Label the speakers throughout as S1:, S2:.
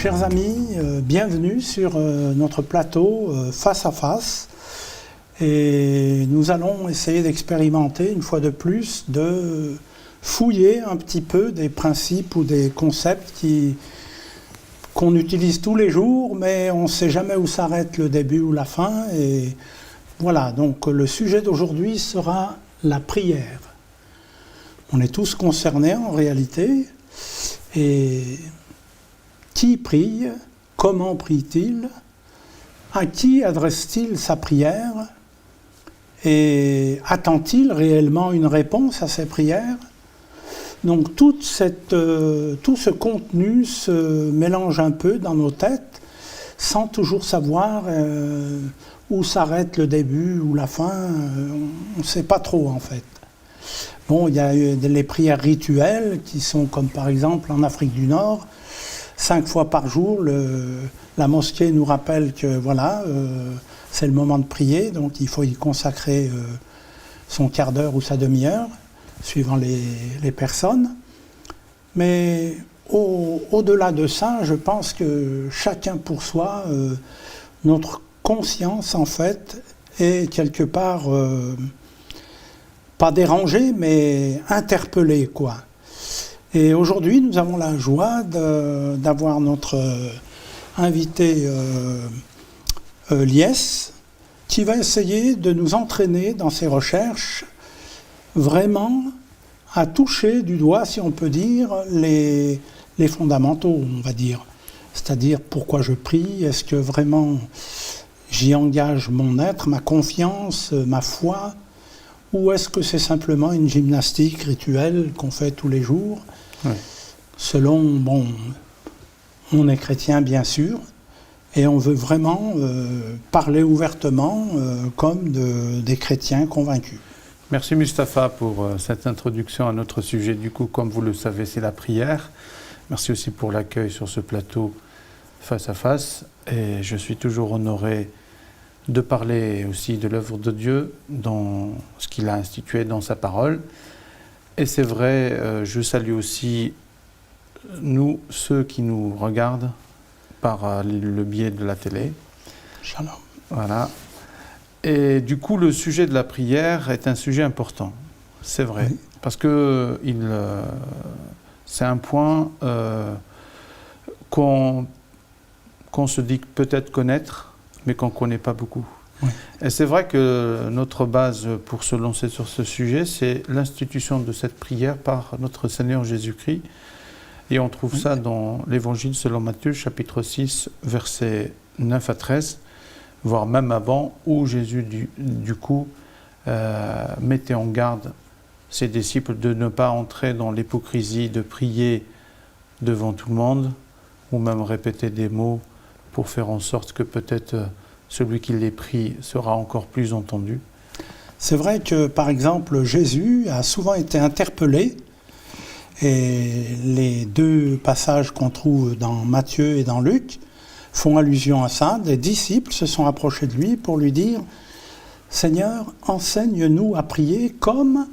S1: chers amis, bienvenue sur notre plateau Face à Face. Et nous allons essayer d'expérimenter une fois de plus, de fouiller un petit peu des principes ou des concepts qu'on utilise tous les jours, mais on ne sait jamais où s'arrête le début ou la fin. Et voilà, donc le sujet d'aujourd'hui sera la prière. On est tous concernés en réalité. Et qui prie? Comment prie-t-il? À qui adresse-t-il sa prière? Et attend-il réellement une réponse à ses prières? Donc tout ce contenu se mélange un peu dans nos têtes sans toujours savoir où s'arrête le début ou la fin. On ne sait pas trop en fait. Bon, il y a les prières rituelles qui sont comme par exemple en Afrique du Nord, 5 fois par jour, la mosquée nous rappelle que voilà, c'est le moment de prier, donc il faut y consacrer son quart d'heure ou sa demi-heure, suivant les personnes. Mais au-delà de ça, je pense que chacun pour soi, notre conscience en fait est quelque part, pas dérangée, mais interpellée, quoi. Et aujourd'hui, nous avons la joie d'avoir notre invité Lies, qui va essayer de nous entraîner dans ses recherches, vraiment à toucher du doigt, si on peut dire, les fondamentaux, on va dire. C'est-à-dire pourquoi je prie, est-ce que vraiment j'y engage mon être, ma confiance, ma foi, ou est-ce que c'est simplement une gymnastique rituelle qu'on fait tous les jours, oui. Selon, bon, on est chrétien bien sûr, et on veut vraiment parler ouvertement comme des chrétiens convaincus.
S2: Merci Mustapha pour cette introduction à notre sujet. Du coup, comme vous le savez, c'est la prière. Merci aussi pour l'accueil sur ce plateau Face à Face. Et je suis toujours honoré de parler aussi de l'œuvre de Dieu dans ce qu'il a institué dans sa parole. Et c'est vrai, je salue aussi nous, ceux qui nous regardent par le biais de la télé.
S1: Shalom.
S2: Voilà. Et du coup, le sujet de la prière est un sujet important. C'est vrai. Oui. Parce que c'est un point qu'on se dit peut-être connaître, mais qu'on ne connaît pas beaucoup. Oui. Et c'est vrai que notre base pour se lancer sur ce sujet, c'est l'institution de cette prière par notre Seigneur Jésus-Christ. Et on trouve ça dans l'Évangile selon Matthieu, chapitre 6, versets 9 à 13, voire même avant, où Jésus, du coup, mettait en garde ses disciples de ne pas entrer dans l'hypocrisie de prier devant tout le monde, ou même répéter des mots pour faire en sorte que peut-être celui qui les prie sera encore plus entendu.
S1: C'est vrai que, par exemple, Jésus a souvent été interpellé, et les deux passages qu'on trouve dans Matthieu et dans Luc font allusion à ça. Des disciples se sont approchés de lui pour lui dire « Seigneur, enseigne-nous à prier comme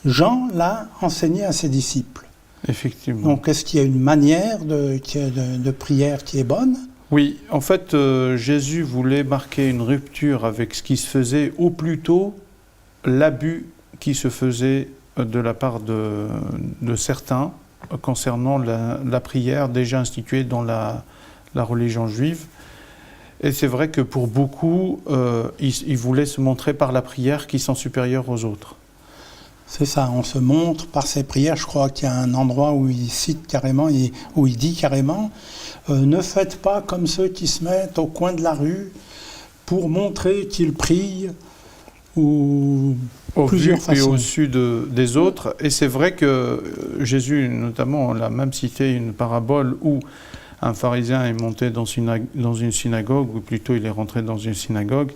S1: Jean l'a enseigné à ses disciples. »
S2: Effectivement.
S1: Donc, est-ce qu'il y a une manière de prière qui est bonne ?
S2: Oui, en fait, Jésus voulait marquer une rupture avec ce qui se faisait, ou plutôt l'abus qui se faisait de la part de certains concernant la prière déjà instituée dans la religion juive. Et c'est vrai que pour beaucoup, ils voulaient se montrer par la prière qu'ils sont supérieurs aux autres.
S1: C'est ça, on se montre par ses prières. Je crois qu'il y a un endroit où il cite carrément, où il dit carrément ne faites pas comme ceux qui se mettent au coin de la rue pour montrer qu'ils prient, ou plusieurs façons.
S2: Et au-dessus des autres. Et c'est vrai que Jésus, notamment, on l'a même cité une parabole où un pharisien est monté dans une synagogue, ou plutôt il est rentré dans une synagogue,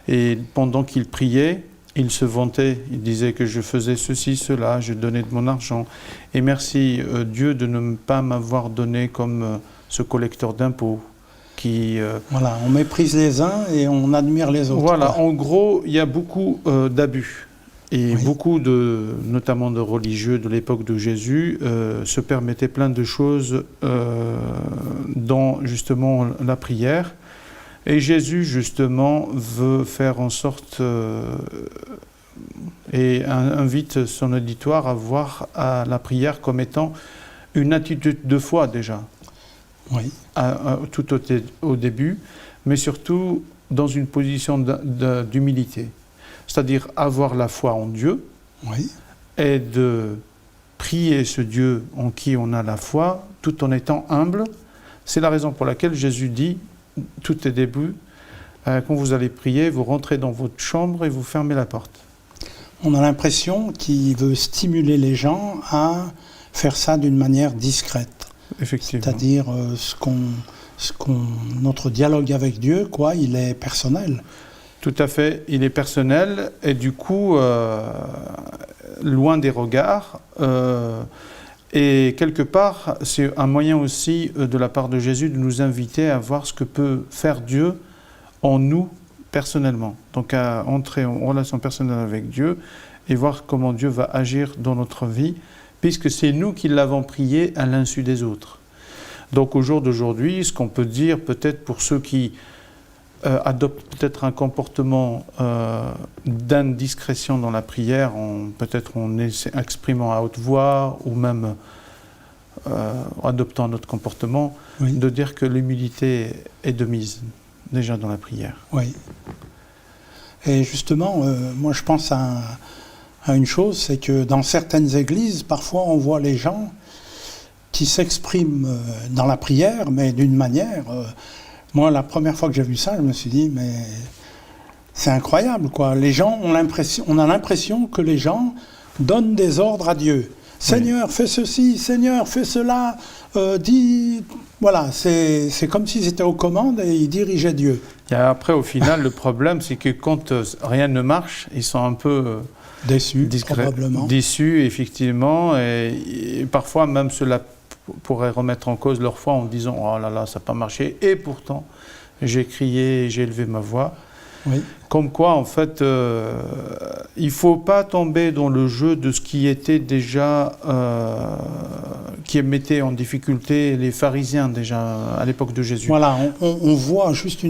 S2: et pendant qu'il priait, il se vantait, il disait que je faisais ceci, cela, je donnais de mon argent. Et merci Dieu de ne pas m'avoir donné comme ce collecteur d'impôts qui...
S1: Voilà, on méprise les uns et on admire les autres.
S2: Voilà, en gros, il y a beaucoup d'abus. Et
S1: Oui.
S2: beaucoup notamment de religieux de l'époque de Jésus, se permettaient plein de choses dans justement la prière. Et Jésus, justement, veut faire en sorte et invite son auditoire à voir à la prière comme étant une attitude de foi déjà,
S1: Oui.
S2: tout au début, mais surtout dans une position d'humilité. C'est-à-dire avoir la foi en Dieu
S1: Oui.
S2: et de prier ce Dieu en qui on a la foi tout en étant humble. C'est la raison pour laquelle Jésus dit, tout au début, quand vous allez prier, vous rentrez dans votre chambre et vous fermez la porte.
S1: On a l'impression qu'il veut stimuler les gens à faire ça d'une manière discrète.
S2: Effectivement.
S1: C'est-à-dire notre dialogue avec Dieu, quoi, il est personnel.
S2: Tout à fait, il est personnel et du coup, loin des regards. Et quelque part, c'est un moyen aussi de la part de Jésus de nous inviter à voir ce que peut faire Dieu en nous personnellement. Donc à entrer en relation personnelle avec Dieu et voir comment Dieu va agir dans notre vie, puisque c'est nous qui l'avons prié à l'insu des autres. Donc au jour d'aujourd'hui, ce qu'on peut dire peut-être pour ceux qui adoptent peut-être un comportement d'indiscrétion dans la prière, peut-être en exprimant à haute voix ou même adoptant notre comportement,
S1: Oui.
S2: de dire que l'humilité est de mise déjà dans la prière.
S1: Oui. Et justement, moi je pense à une chose, c'est que dans certaines églises, parfois on voit les gens qui s'expriment dans la prière, mais d'une manière... moi, la première fois que j'ai vu ça, je me suis dit, mais c'est incroyable, quoi. Les gens on a l'impression que les gens donnent des ordres à Dieu. Seigneur, fais ceci, Seigneur, fais cela, dis... Voilà, c'est comme s'ils étaient aux commandes et ils dirigeaient Dieu.
S2: Et après, au final, le problème, c'est que quand rien ne marche, ils sont un peu
S1: déçus, probablement.
S2: Déçus, effectivement, et parfois même cela pourrait remettre en cause leur foi en disant « Oh là là, ça n'a pas marché », et pourtant, j'ai crié et j'ai élevé ma voix.
S1: Oui.
S2: Comme quoi, en fait, il ne faut pas tomber dans le jeu de ce qui était déjà, qui mettait en difficulté les pharisiens déjà à l'époque de Jésus.
S1: Voilà, on voit juste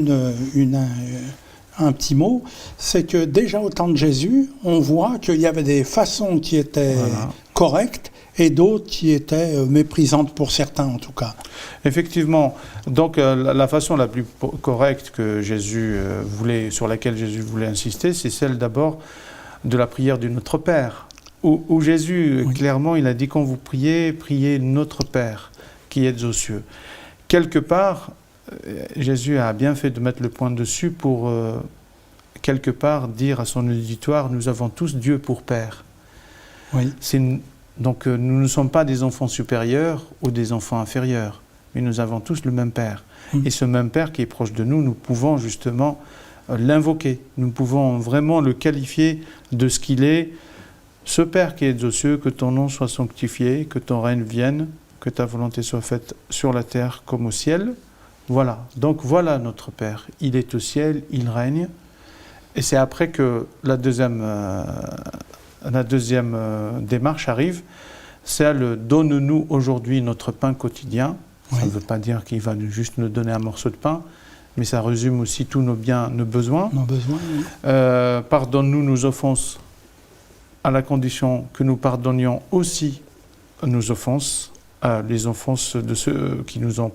S1: un petit mot, c'est que déjà au temps de Jésus, on voit qu'il y avait des façons qui étaient correctes et d'autres qui étaient méprisantes pour certains en tout cas.
S2: Effectivement, donc la façon la plus correcte que Jésus sur laquelle Jésus voulait insister, c'est celle d'abord de la prière du Notre Père, où Jésus, clairement, il a dit quand vous priez, priez Notre Père qui êtes aux cieux. Quelque part, Jésus a bien fait de mettre le point dessus pour, quelque part, dire à son auditoire, nous avons tous Dieu pour Père.
S1: Oui.
S2: Donc nous ne sommes pas des enfants supérieurs ou des enfants inférieurs, mais nous avons tous le même Père. Et ce même Père qui est proche de nous, nous pouvons justement l'invoquer. Nous pouvons vraiment le qualifier de ce qu'il est. Ce Père qui est aux cieux, que ton nom soit sanctifié, que ton règne vienne, que ta volonté soit faite sur la terre comme au ciel. Voilà. Donc voilà notre Père. Il est au ciel, il règne. Et c'est après que la deuxième démarche arrive, c'est le « donne-nous aujourd'hui notre pain quotidien ». Ça ne veut pas dire qu'il va juste nous donner un morceau de pain, mais ça résume aussi tous nos biens, nos besoins.
S1: Nos besoins, oui.
S2: Pardonne-nous nos offenses, à la condition que nous pardonnions aussi nos offenses, les offenses de ceux qui nous ont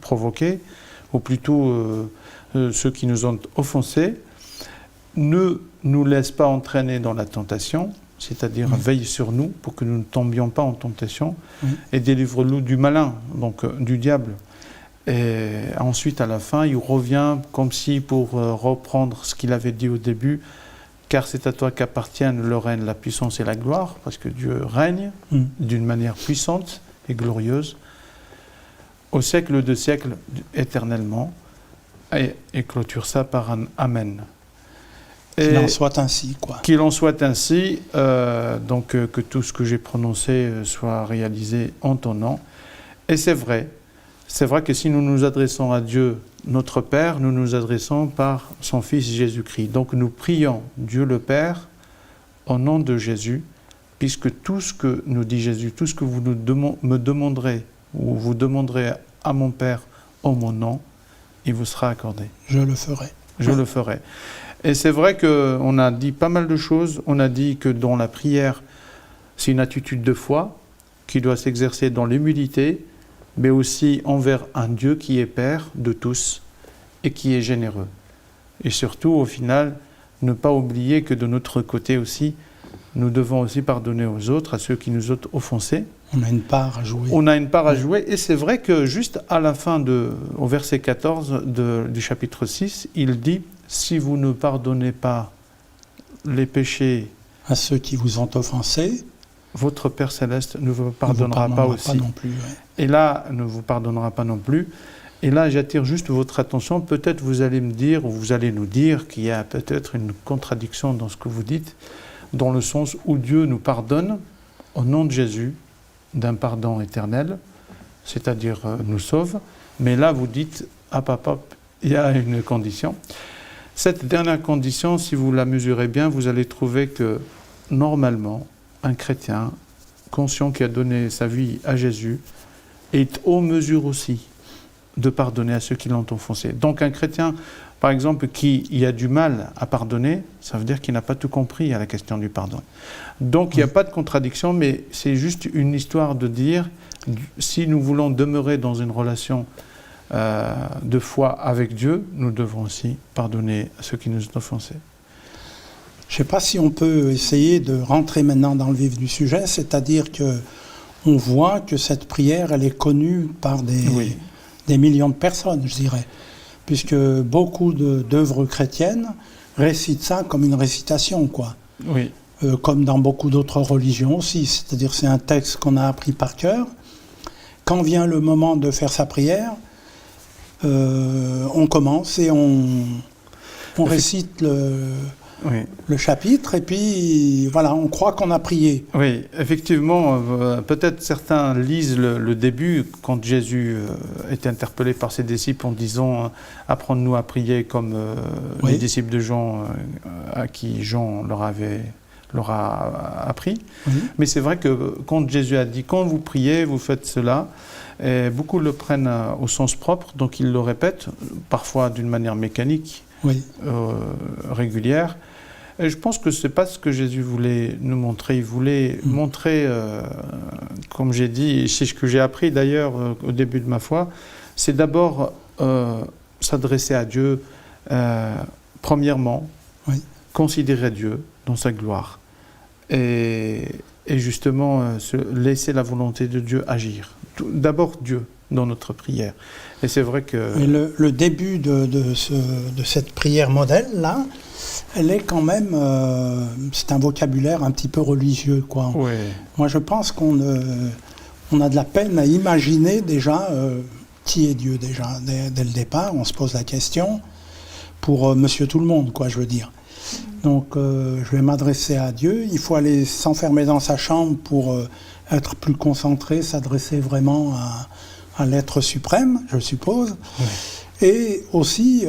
S2: provoqués, ou plutôt ceux qui nous ont offensés. Ne nous laisse pas entraîner dans la tentation, c'est-à-dire veille sur nous pour que nous ne tombions pas en tentation, et délivre-nous du malin, donc du diable. Et ensuite, à la fin, il revient comme si pour reprendre ce qu'il avait dit au début, car c'est à toi qu'appartiennent le règne, la puissance et la gloire, parce que Dieu règne d'une manière puissante et glorieuse, au siècle de siècles, éternellement, et clôture ça par un Amen.
S1: Qu'il en soit ainsi, quoi.
S2: Qu'il en soit ainsi, donc que tout ce que j'ai prononcé soit réalisé en ton nom. Et c'est vrai que si nous nous adressons à Dieu, notre Père, nous nous adressons par son Fils Jésus-Christ. Donc nous prions Dieu le Père au nom de Jésus, puisque tout ce que nous dit Jésus, tout ce que vous me demanderez, ou vous demanderez à mon Père en mon nom, il vous sera accordé.
S1: Je le ferai.
S2: Je le ferai. Et c'est vrai qu'on a dit pas mal de choses. On a dit que dans la prière, c'est une attitude de foi qui doit s'exercer dans l'humilité, mais aussi envers un Dieu qui est Père de tous et qui est généreux. Et surtout, au final, ne pas oublier que de notre côté aussi, nous devons aussi pardonner aux autres, à ceux qui nous ont offensés.
S1: On a une part à jouer.
S2: On a une part à jouer. Et c'est vrai que juste à la fin, au verset 14 du chapitre 6, il dit « Si vous ne pardonnez pas les péchés
S1: à ceux qui vous ont offensé,
S2: votre Père Céleste ne vous pardonnera pas aussi. »
S1: Pas non plus, ouais.
S2: Et là, ne vous pardonnera pas non plus. Et là, j'attire juste votre attention. Peut-être vous allez me dire, ou vous allez nous dire qu'il y a peut-être une contradiction dans ce que vous dites, dans le sens où Dieu nous pardonne, au nom de Jésus, d'un pardon éternel, c'est-à-dire nous sauve. Mais là, vous dites, il y a une condition. Cette dernière condition, si vous la mesurez bien, vous allez trouver que, normalement, un chrétien conscient qui a donné sa vie à Jésus est en mesure aussi de pardonner à ceux qui l'ont offensé. Donc un chrétien, par exemple, qui a du mal à pardonner, ça veut dire qu'il n'a pas tout compris à la question du pardon. Donc il n'y a pas de contradiction, mais c'est juste une histoire de dire, si nous voulons demeurer dans une relation de foi avec Dieu, nous devons aussi pardonner à ceux qui nous ont offensés.
S1: Je ne sais pas si on peut essayer de rentrer maintenant dans le vif du sujet, c'est-à-dire qu'on voit que cette prière, elle est connue par des millions de personnes, je dirais, puisque beaucoup d'œuvres chrétiennes récitent ça comme une récitation, quoi.
S2: Oui.
S1: Comme dans beaucoup d'autres religions aussi, c'est-à-dire c'est un texte qu'on a appris par cœur. Quand vient le moment de faire sa prière, on commence et on récite le chapitre, et puis voilà, on croit qu'on a prié.
S2: Oui, effectivement, peut-être certains lisent le début, quand Jésus est interpellé par ses disciples en disant « Apprends-nous à prier comme les disciples de Jean, à qui Jean leur a appris. » Mais c'est vrai que quand Jésus a dit « Quand vous priez, vous faites cela », et beaucoup le prennent au sens propre, donc ils le répètent, parfois d'une manière mécanique, régulière. Et je pense que ce n'est pas ce que Jésus voulait nous montrer. Il voulait montrer, comme j'ai dit, et c'est ce que j'ai appris d'ailleurs au début de ma foi, c'est d'abord s'adresser à Dieu, premièrement, considérer Dieu dans sa gloire, et justement laisser la volonté de Dieu agir. D'abord Dieu dans notre prière. Et c'est vrai que...
S1: Et le début de cette prière modèle-là, elle est quand même... c'est un vocabulaire un petit peu religieux, quoi.
S2: Oui.
S1: Moi, je pense qu'on a de la peine à imaginer déjà qui est Dieu, déjà. Dès le départ, on se pose la question pour Monsieur Tout-le-Monde, quoi, je veux dire. Donc, je vais m'adresser à Dieu. Il faut aller s'enfermer dans sa chambre pour être plus concentré, s'adresser vraiment à l'être suprême, je suppose. Oui. Et aussi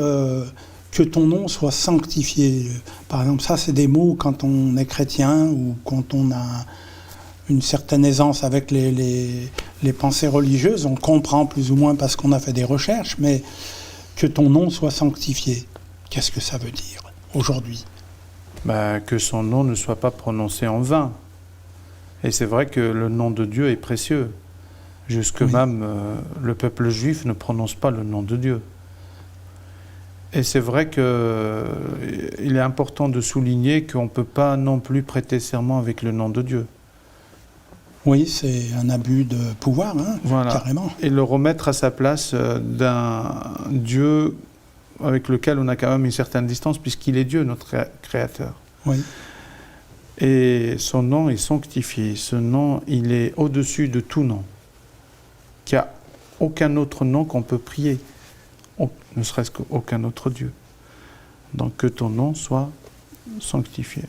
S1: que ton nom soit sanctifié. Par exemple, ça, c'est des mots quand on est chrétien ou quand on a une certaine aisance avec les pensées religieuses. On comprend plus ou moins parce qu'on a fait des recherches, mais que ton nom soit sanctifié. Qu'est-ce que ça veut dire aujourd'hui ?
S2: Que son nom ne soit pas prononcé en vain. Et c'est vrai que le nom de Dieu est précieux. Jusque même le peuple juif ne prononce pas le nom de Dieu. Et c'est vrai qu'il est important de souligner qu'on ne peut pas non plus prêter serment avec le nom de Dieu.
S1: Oui, c'est un abus de pouvoir,
S2: voilà.
S1: Carrément.
S2: Et le remettre à sa place d'un Dieu avec lequel on a quand même une certaine distance, puisqu'il est Dieu, notre Créateur.
S1: Oui.
S2: Et son nom est sanctifié. Ce nom, il est au-dessus de tout nom. Il n'y a aucun autre nom qu'on peut prier, ne serait-ce qu'aucun autre Dieu. Donc que ton nom soit sanctifié.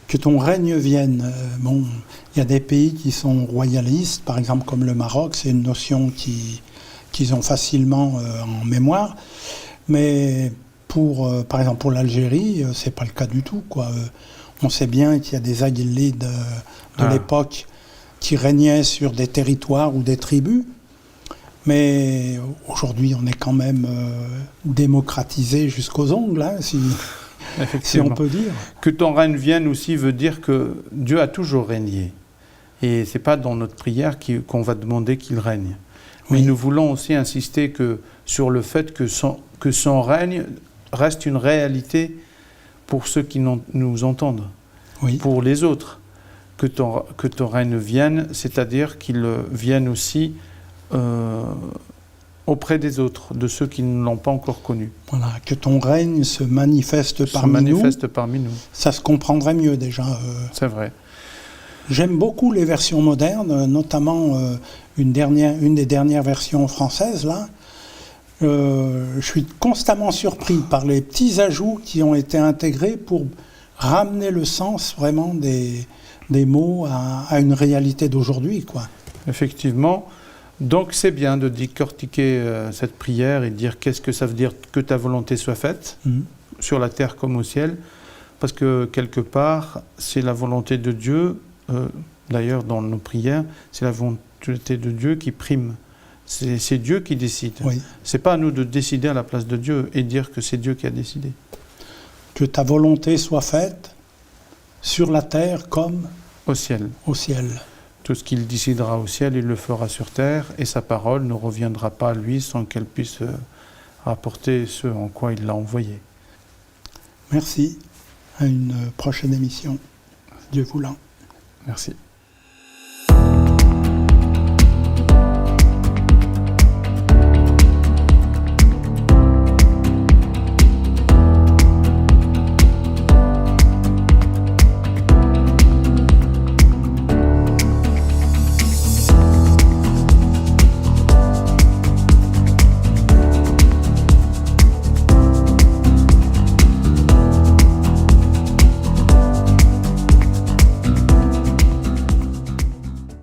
S1: Que ton règne vienne. Bon, il y a des pays qui sont royalistes, par exemple comme le Maroc, c'est une notion qu'ils ont facilement en mémoire. Mais par exemple pour l'Algérie, c'est pas le cas du tout, quoi. On sait bien qu'il y a des Agili de l'époque qui régnaient sur des territoires ou des tribus, mais aujourd'hui on est quand même démocratisé jusqu'aux ongles, hein, si on peut dire.
S2: Que ton règne vienne aussi veut dire que Dieu a toujours régné. Et ce n'est pas dans notre prière qu'on va demander qu'il règne. Mais nous voulons aussi insister sur le fait que son règne reste une réalité pour ceux qui nous entendent, pour les autres. Que ton règne vienne, c'est-à-dire qu'il vienne aussi auprès des autres, de ceux qui ne l'ont pas encore connu.
S1: Voilà, que ton règne se manifeste parmi nous. Ça se comprendrait mieux déjà.
S2: C'est vrai.
S1: J'aime beaucoup les versions modernes, notamment une des dernières versions françaises, là. Je suis constamment surpris par les petits ajouts qui ont été intégrés pour ramener le sens vraiment des mots à une réalité d'aujourd'hui, quoi.
S2: Effectivement. Donc c'est bien de décortiquer cette prière et de dire qu'est-ce que ça veut dire que ta volonté soit faite, sur la terre comme au ciel, parce que quelque part, c'est la volonté de Dieu, d'ailleurs dans nos prières, c'est la volonté de Dieu qui prime. C'est Dieu qui décide.
S1: Oui.
S2: C'est pas à nous de décider à la place de Dieu et dire que c'est Dieu qui a décidé.
S1: Que ta volonté soit faite sur la terre comme
S2: au ciel.
S1: Au ciel.
S2: Tout ce qu'il décidera au ciel, il le fera sur terre, et sa parole ne reviendra pas à lui sans qu'elle puisse rapporter ce en quoi il l'a envoyé.
S1: Merci. À une prochaine émission. Dieu voulant.
S2: Merci.